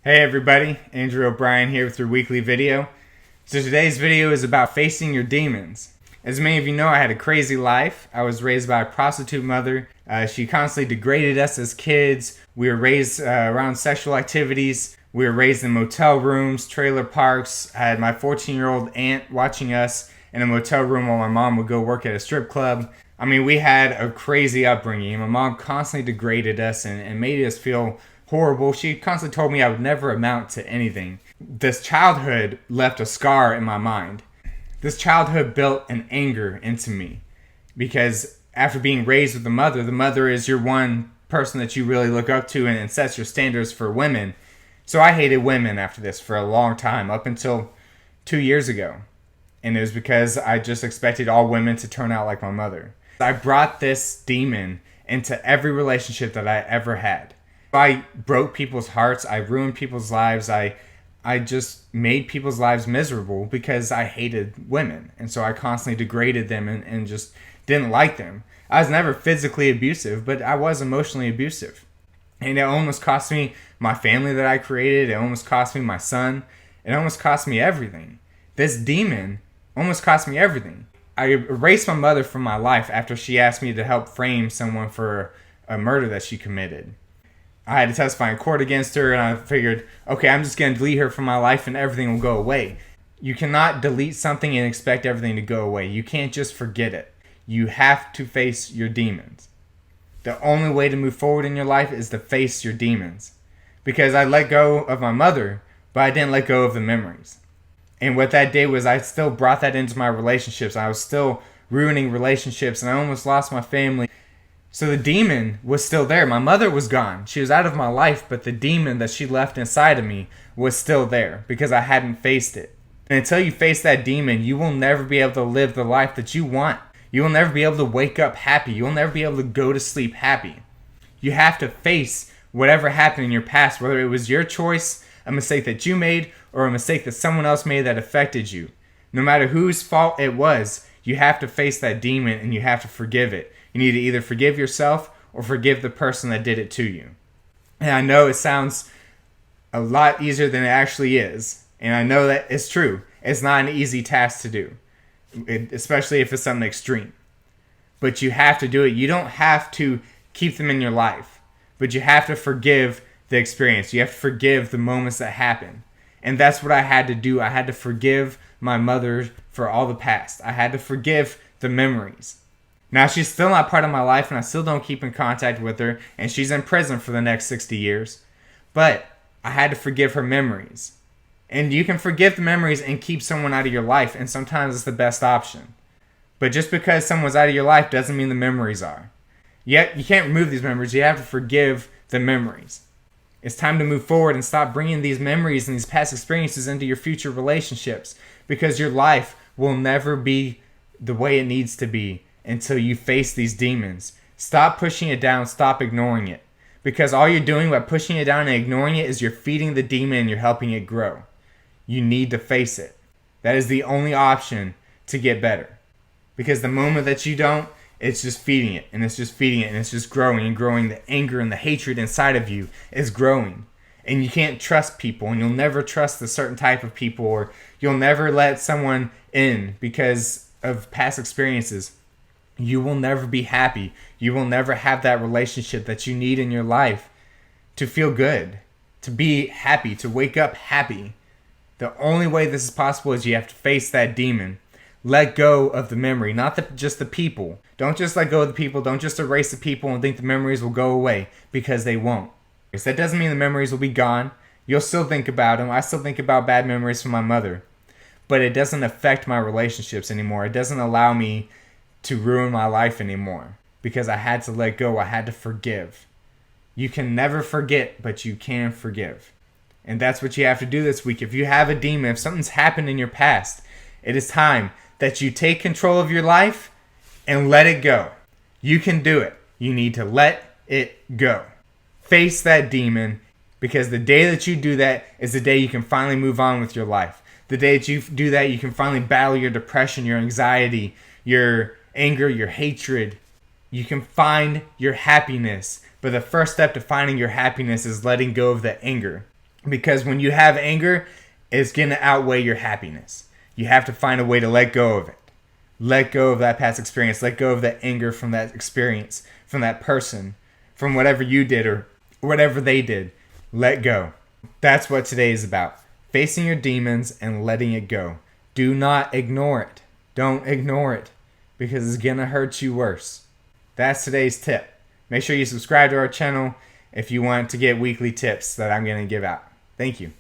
Hey everybody, Andrew O'Brien here with your weekly video. So today's video is about facing your demons. As many of you know, I had a crazy life. I was raised by a prostitute mother. She constantly degraded us as kids. We were raised around sexual activities. We were raised in motel rooms, trailer parks. I had my 14-year-old aunt watching us in a motel room while my mom would go work at a strip club. I mean, we had a crazy upbringing. My mom constantly degraded us and made us feel horrible. She constantly told me I would never amount to anything. This childhood left a scar in my mind. This childhood built an anger into me because after being raised with the mother is your one person that you really look up to and sets your standards for women. So I hated women after this for a long time, up until 2 years ago. And it was because I just expected all women to turn out like my mother. I brought this demon into every relationship that I ever had. I broke people's hearts. I ruined people's lives. I just made people's lives miserable because I hated women. And so I constantly degraded them and just didn't like them. I was never physically abusive, but I was emotionally abusive. And it almost cost me my family that I created. It almost cost me my son. It almost cost me everything. This demon almost cost me everything. I erased my mother from my life after she asked me to help frame someone for a murder that she committed. I had to testify in court against her, and I figured, okay, I'm just going to delete her from my life and everything will go away. You cannot delete something and expect everything to go away. You can't just forget it. You have to face your demons. The only way to move forward in your life is to face your demons. Because I let go of my mother, but I didn't let go of the memories. And what that did was I still brought that into my relationships. I was still ruining relationships, and I almost lost my family. So the demon was still there. My mother was gone. She was out of my life, but the demon that she left inside of me was still there because I hadn't faced it. And until you face that demon, you will never be able to live the life that you want. You will never be able to wake up happy. You will never be able to go to sleep happy. You have to face whatever happened in your past, whether it was your choice, a mistake that you made, or a mistake that someone else made that affected you. No matter whose fault it was, you have to face that demon and you have to forgive it. You need to either forgive yourself or forgive the person that did it to you. And I know it sounds a lot easier than it actually is. And I know that it's true. It's not an easy task to do, especially if it's something extreme. But you have to do it. You don't have to keep them in your life, but you have to forgive the experience. You have to forgive the moments that happen. And that's what I had to do. I had to forgive my mother for all the past. I had to forgive the memories. Now, she's still not part of my life, and I still don't keep in contact with her, and she's in prison for the next 60 years. But I had to forgive her memories. And you can forgive the memories and keep someone out of your life, and sometimes it's the best option. But just because someone's out of your life doesn't mean the memories are. Yet, you can't remove these memories. You have to forgive the memories. It's time to move forward and stop bringing these memories and these past experiences into your future relationships, because your life will never be the way it needs to be until you face these demons. Stop pushing it down. Stop ignoring it. Because all you're doing by pushing it down and ignoring it is you're feeding the demon and you're helping it grow. You need to face it. That is the only option to get better. Because the moment that you don't, it's just feeding it. And it's just feeding it. And it's just growing and growing. The anger and the hatred inside of you is growing. And you can't trust people. And you'll never trust a certain type of people. Or you'll never let someone in because of past experiences. You will never be happy. You will never have that relationship that you need in your life to feel good, to be happy, to wake up happy. The only way this is possible is you have to face that demon. Let go of the memory, not just the people. Don't just let go of the people. Don't just erase the people and think the memories will go away, because they won't. That doesn't mean the memories will be gone. You'll still think about them. I still think about bad memories from my mother. But it doesn't affect my relationships anymore. It doesn't allow me to ruin my life anymore, because I had to let go. I had to forgive. You can never forget, but you can forgive. And that's what you have to do this week. If you have a demon, if something's happened in your past, it is time that you take control of your life and let it go. You can do it. You need to let it go. Face that demon, because the day that you do that is the day you can finally move on with your life. The day that you do that, you can finally battle your depression, your anxiety, your anger, your hatred. You can find your happiness. But the first step to finding your happiness is letting go of the anger. Because when you have anger, it's going to outweigh your happiness. You have to find a way to let go of it. Let go of that past experience. Let go of that anger from that experience, from that person, from whatever you did or whatever they did. Let go. That's what today is about. Facing your demons and letting it go. Do not ignore it. Don't ignore it, because it's going to hurt you worse. That's today's tip. Make sure you subscribe to our channel if you want to get weekly tips that I'm going to give out. Thank you.